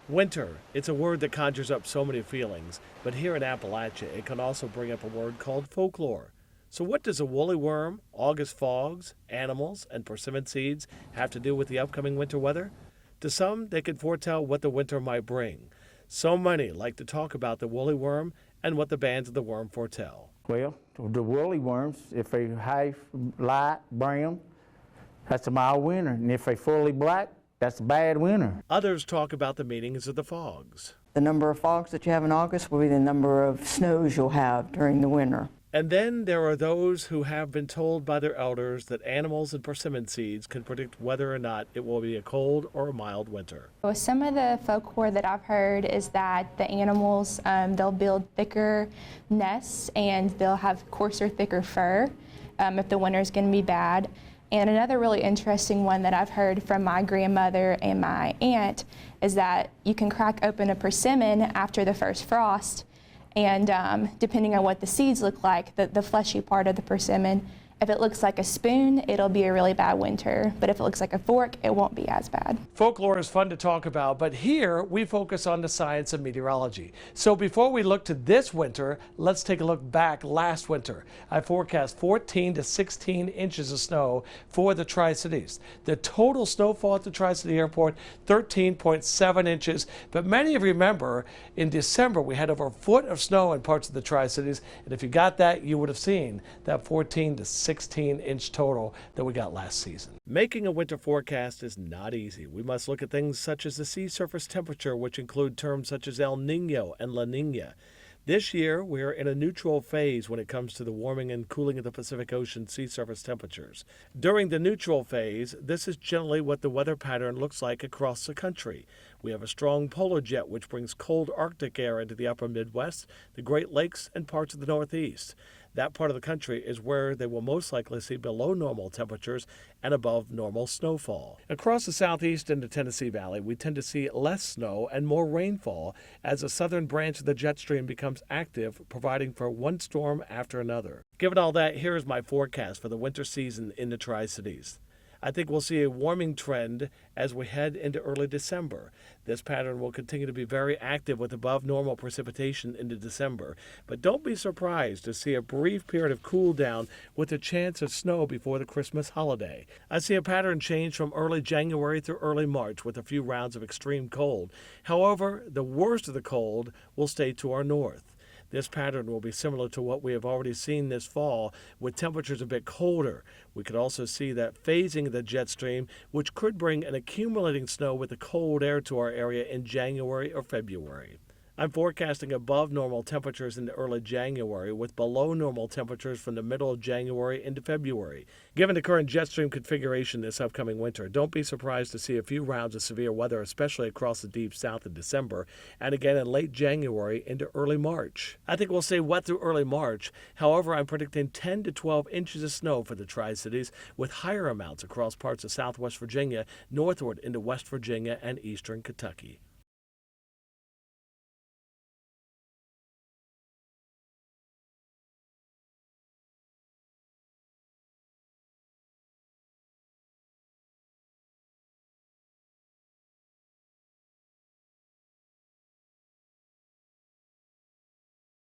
Winter, it's a word that conjures up so many feelings, but here in Appalachia, it can also bring up a word called folklore. So, what does a woolly worm, August fogs, animals, and persimmon seeds have to do with the upcoming winter weather? To some, they can foretell what the winter might bring. So many like to talk about the woolly worm and what the bands of the worm foretell. Well, the woolly worms, if they half light brown, that's a mild winter, and if they fully black, that's a bad winter. Others talk about the meanings of the fogs. The number of fogs that you have in August will be the number of snows you'll have during the winter. And then there are those who have been told by their elders that animals and persimmon seeds can predict whether or not it will be a cold or a mild winter. Well, some of the folklore that I've heard is that the animals, they'll build thicker nests and they'll have coarser, thicker fur if the winter is going to be bad. And another really interesting one that I've heard from my grandmother and my aunt is that you can crack open a persimmon after the first frost, and depending on what the seeds look like, the fleshy part of the persimmon, if it looks like a spoon, it'll be a really bad winter. But if it looks like a fork, it won't be as bad. Folklore is fun to talk about, but here we focus on the science of meteorology. So before we look to this winter, let's take a look back last winter. I forecast 14 to 16 inches of snow for the Tri-Cities. The total snowfall at the Tri-City Airport, 13.7 inches. But many of you remember in December we had over a foot of snow in parts of the Tri-Cities, and if you got that, you would have seen that 14 to 16-inch total that we got last season. Making a winter forecast is not easy. We must look at things such as the sea surface temperature, which include terms such as El Nino and La Nina. This year, we are in a neutral phase when it comes to the warming and cooling of the Pacific Ocean sea surface temperatures. During the neutral phase, this is generally what the weather pattern looks like across the country. We have a strong polar jet which brings cold Arctic air into the upper Midwest, the Great Lakes, and parts of the Northeast. That part of the country is where they will most likely see below normal temperatures and above normal snowfall. Across the southeast and the Tennessee Valley, we tend to see less snow and more rainfall as the southern branch of the jet stream becomes active, providing for one storm after another. Given all that, here is my forecast for the winter season in the Tri-Cities. I think we'll see a warming trend as we head into early December. This pattern will continue to be very active with above normal precipitation into December, but don't be surprised to see a brief period of cool down with a chance of snow before the Christmas holiday. I see a pattern change from early January through early March with a few rounds of extreme cold. However, the worst of the cold will stay to our north. This pattern will be similar to what we have already seen this fall, with temperatures a bit colder. We could also see that phasing of the jet stream, which could bring an accumulating snow with the cold air to our area in January or February. I'm forecasting above normal temperatures into early January with below normal temperatures from the middle of January into February. Given the current jet stream configuration this upcoming winter, don't be surprised to see a few rounds of severe weather, especially across the deep south in December and again in late January into early March. I think we'll stay wet through early March. However, I'm predicting 10 to 12 inches of snow for the Tri-Cities with higher amounts across parts of southwest Virginia, northward into West Virginia and eastern Kentucky.